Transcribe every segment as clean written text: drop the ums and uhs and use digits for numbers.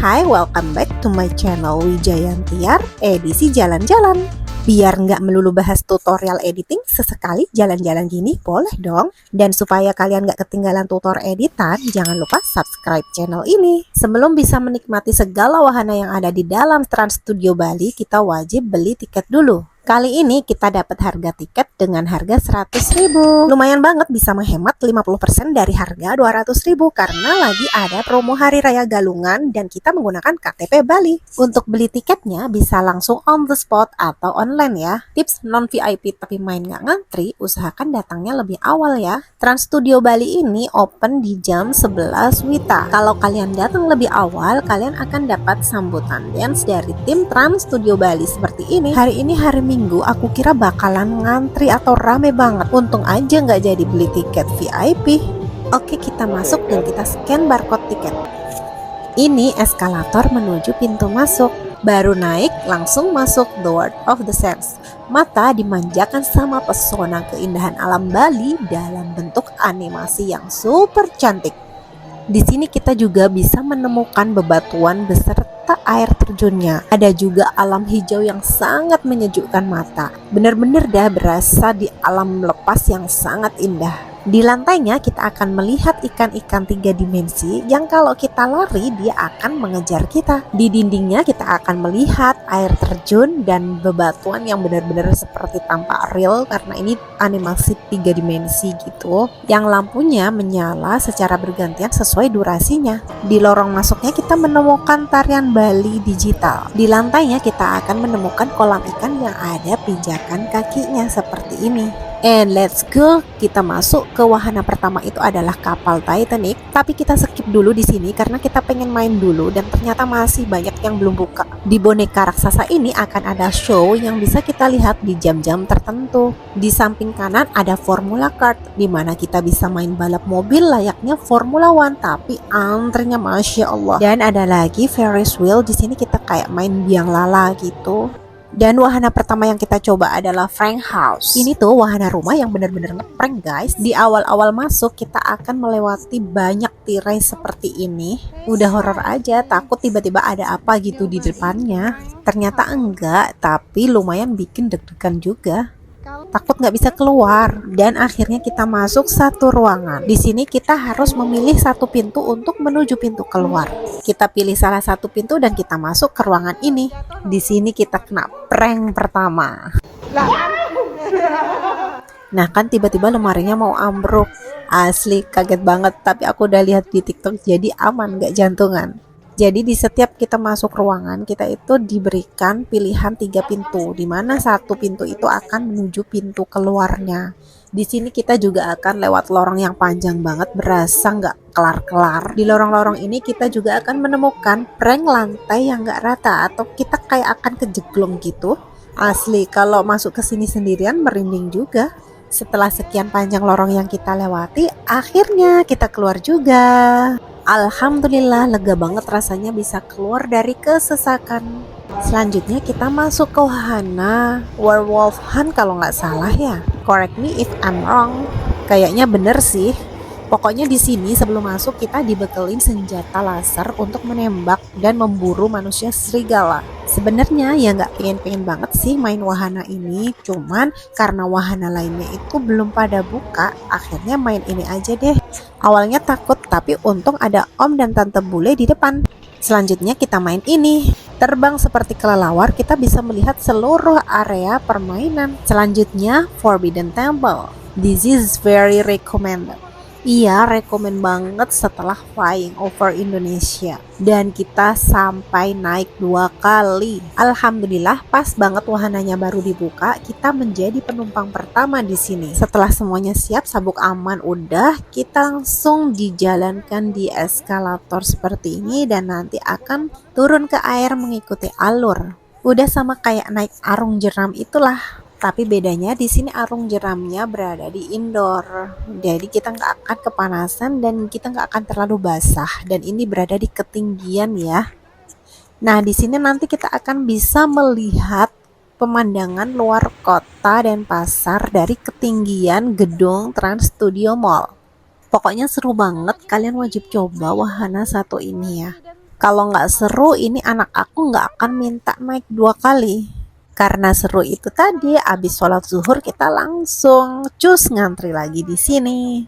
Hai, welcome back to my channel Wijayantiar, edisi jalan-jalan. Biar nggak melulu bahas tutorial editing, sesekali jalan-jalan gini boleh dong. Dan supaya kalian nggak ketinggalan tutor editan, jangan lupa subscribe channel ini. Sebelum bisa menikmati segala wahana yang ada di dalam Trans Studio Bali, kita wajib beli tiket dulu. Kali ini kita dapat harga tiket dengan harga 100.000. Lumayan banget, bisa menghemat 50% dari harga 200.000 karena lagi ada promo Hari Raya Galungan dan kita menggunakan KTP Bali. Untuk beli tiketnya bisa langsung on the spot atau online ya. Tips non VIP tapi main nggak ngantri, usahakan datangnya lebih awal ya. Trans Studio Bali ini open di jam 11 WITA. Kalau kalian datang lebih awal, kalian akan dapat sambutan dance dari tim Trans Studio Bali seperti ini. Hari ini hari Minggu, aku kira bakalan ngantri atau rame banget. Untung aja nggak jadi beli tiket VIP. Oke, kita masuk dan kita scan barcode tiket. Ini eskalator menuju pintu masuk. Baru naik, langsung masuk the World of the Sands. Mata dimanjakan sama pesona keindahan alam Bali dalam bentuk animasi yang super cantik. Di sini kita juga bisa menemukan bebatuan beserta air terjunnya. Ada juga alam hijau yang sangat menyejukkan mata. Bener-bener dah berasa di alam lepas yang sangat indah. Di lantainya kita akan melihat ikan-ikan 3 dimensi yang kalau kita lari dia akan mengejar kita. Di dindingnya kita akan melihat air terjun dan bebatuan yang benar-benar seperti tampak real karena ini animasi 3 dimensi gitu. Yang lampunya menyala secara bergantian sesuai durasinya. Di lorong masuknya kita menemukan tarian Bali digital. Di lantainya kita akan menemukan kolam ikan yang ada pijakan kakinya seperti ini. And let's go, kita masuk ke wahana pertama, itu adalah kapal Titanic. Tapi kita skip dulu di sini karena kita pengen main dulu dan ternyata masih banyak yang belum buka. Di boneka raksasa ini akan ada show yang bisa kita lihat di jam-jam tertentu. Di samping kanan ada Formula Kart di mana kita bisa main balap mobil layaknya Formula One, tapi antrenya masya Allah. Dan ada lagi Ferris wheel, di sini kita kayak main biang lala gitu. Dan wahana pertama yang kita coba adalah Frank House. Ini tuh wahana rumah yang benar-benar ngeprank guys. Di awal-awal masuk kita akan melewati banyak tirai seperti ini. Udah horor aja, takut tiba-tiba ada apa gitu di depannya. Ternyata enggak, tapi lumayan bikin deg-degan juga. Takut nggak bisa keluar. Dan akhirnya kita masuk satu ruangan. Di sini kita harus memilih satu pintu untuk menuju pintu keluar. Kita pilih salah satu pintu dan kita masuk ke ruangan ini. Di sini kita kena prank pertama. Nah kan tiba-tiba lemarinya mau ambruk. Asli kaget banget, tapi aku udah lihat di TikTok jadi aman, nggak jantungan. Jadi di setiap kita masuk ruangan, kita itu diberikan pilihan 3 pintu, di mana satu pintu itu akan menuju pintu keluarnya. Di sini kita juga akan lewat lorong yang panjang banget, berasa nggak kelar-kelar. Di lorong-lorong ini kita juga akan menemukan prank lantai yang nggak rata, atau kita kayak akan kejeglong gitu. Asli, kalau masuk ke sini sendirian merinding juga. Setelah sekian panjang lorong yang kita lewati, akhirnya kita keluar juga. Alhamdulillah, lega banget rasanya bisa keluar dari kesesakan. Selanjutnya kita masuk ke wahana Werewolf Hunt kalau nggak salah ya. Correct me if I'm wrong. Kayaknya bener sih. Pokoknya di sini sebelum masuk kita dibekelin senjata laser untuk menembak dan memburu manusia serigala. Sebenarnya ya nggak pengen-pengen banget sih main wahana ini, cuman karena wahana lainnya itu belum pada buka, akhirnya main ini aja deh. Awalnya takut, tapi untung ada om dan tante bule di depan. Selanjutnya kita main ini. Terbang seperti kelelawar, kita bisa melihat seluruh area permainan. Selanjutnya Forbidden Temple. This is very recommended. Iya, rekomen banget setelah flying over Indonesia. Dan kita sampai naik 2 kali. Alhamdulillah, pas banget wahananya baru dibuka, kita menjadi penumpang pertama di sini. Setelah semuanya siap, sabuk aman udah, kita langsung dijalankan di eskalator seperti ini dan nanti akan turun ke air mengikuti alur. Udah sama kayak naik arung jeram itulah. Tapi bedanya di sini arung jeramnya berada di indoor, jadi kita nggak akan kepanasan dan kita nggak akan terlalu basah. Dan ini berada di ketinggian ya. Nah di sini nanti kita akan bisa melihat pemandangan luar kota dan pasar dari ketinggian gedung Trans Studio Mall. Pokoknya seru banget, kalian wajib coba wahana satu ini ya. Kalau nggak seru, ini anak aku nggak akan minta naik 2 kali. Karena seru itu tadi, abis sholat zuhur kita langsung cus ngantri lagi di sini.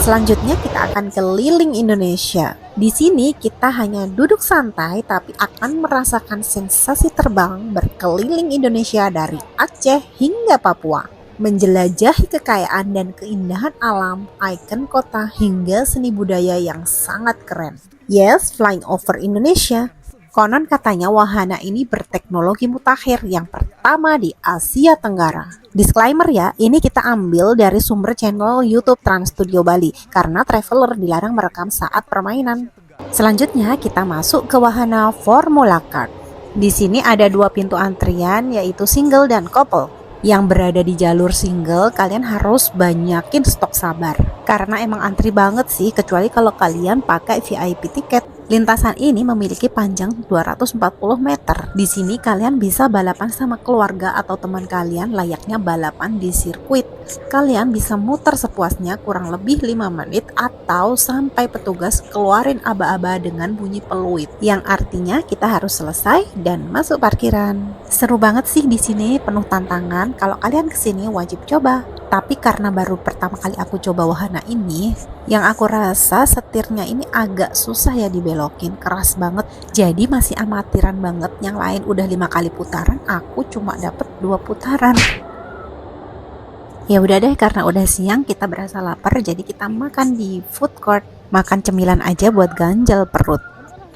Selanjutnya kita akan keliling Indonesia. Di sini kita hanya duduk santai tapi akan merasakan sensasi terbang berkeliling Indonesia dari Aceh hingga Papua. Menjelajahi kekayaan dan keindahan alam, ikon kota hingga seni budaya yang sangat keren. Yes, flying over Indonesia. Konon katanya wahana ini berteknologi mutakhir yang pertama di Asia Tenggara. Disclaimer ya, ini kita ambil dari sumber channel YouTube Trans Studio Bali karena traveler dilarang merekam saat permainan. Selanjutnya kita masuk ke wahana Formula Kart. Di sini ada 2 pintu antrian yaitu single dan couple. Yang berada di jalur single, kalian harus banyakin stok sabar. Karena emang antri banget sih, kecuali kalau kalian pakai VIP tiket. Lintasan ini memiliki panjang 240 meter. Di sini kalian bisa balapan sama keluarga atau teman kalian layaknya balapan di sirkuit. Kalian bisa muter sepuasnya kurang lebih 5 menit atau sampai petugas keluarin aba-aba dengan bunyi peluit. Yang artinya kita harus selesai dan masuk parkiran. Seru banget sih di sini, penuh tantangan. Kalau kalian kesini wajib coba. Tapi karena baru pertama kali aku coba wahana ini, yang aku rasa setirnya ini agak susah ya dibelokin, keras banget. Jadi masih amatiran banget. Yang lain udah 5 kali putaran, aku cuma dapet 2 putaran. Ya udah deh, karena udah siang kita berasa lapar, jadi kita makan di food court. Makan cemilan aja buat ganjal perut.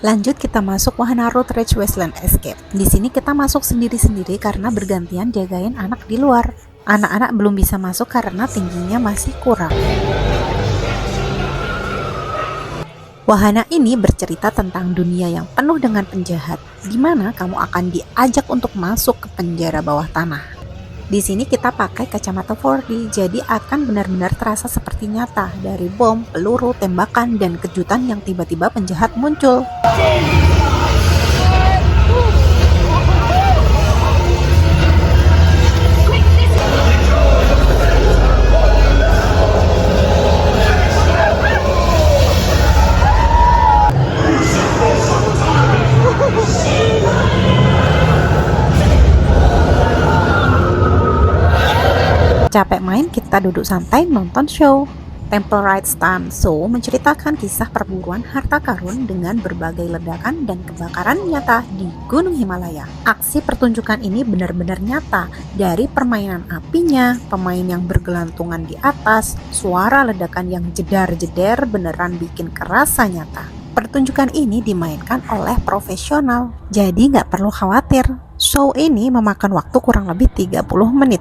Lanjut kita masuk wahana Road Rage Wasteland Escape. Di sini kita masuk sendiri-sendiri karena bergantian jagain anak di luar. Anak-anak belum bisa masuk karena tingginya masih kurang. Wahana ini bercerita tentang dunia yang penuh dengan penjahat, di mana kamu akan diajak untuk masuk ke penjara bawah tanah. Di sini kita pakai kacamata 4D, jadi akan benar-benar terasa seperti nyata dari bom, peluru, tembakan, dan kejutan yang tiba-tiba penjahat muncul. Capek main, kita duduk santai nonton show. Temple Ride Stunt Show menceritakan kisah perburuan harta karun dengan berbagai ledakan dan kebakaran nyata di Gunung Himalaya. Aksi pertunjukan ini benar-benar nyata, dari permainan apinya, pemain yang bergelantungan di atas, suara ledakan yang jedar-jeder beneran bikin kerasa nyata. Pertunjukan ini dimainkan oleh profesional, jadi nggak perlu khawatir. Show ini memakan waktu kurang lebih 30 menit.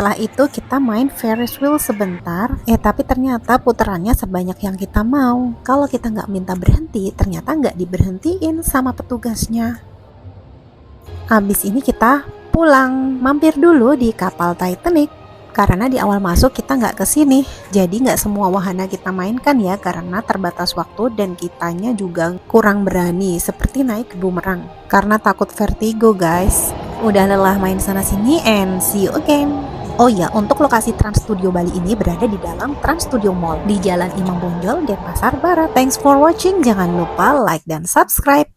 Setelah itu kita main Ferris wheel sebentar. Tapi ternyata putarannya sebanyak yang kita mau. Kalau kita nggak minta berhenti, ternyata nggak diberhentiin sama petugasnya. Habis ini kita pulang, mampir dulu di kapal Titanic. Karena di awal masuk kita nggak kesini, jadi nggak semua wahana kita mainkan ya, karena terbatas waktu dan kitanya juga kurang berani, seperti naik boomerang. Karena takut vertigo guys. Udah lelah main sana sini and see you again. Oh ya, untuk lokasi Trans Studio Bali ini berada di dalam Trans Studio Mall di Jalan Imam Bonjol, Denpasar Barat. Thanks for watching, jangan lupa like dan subscribe.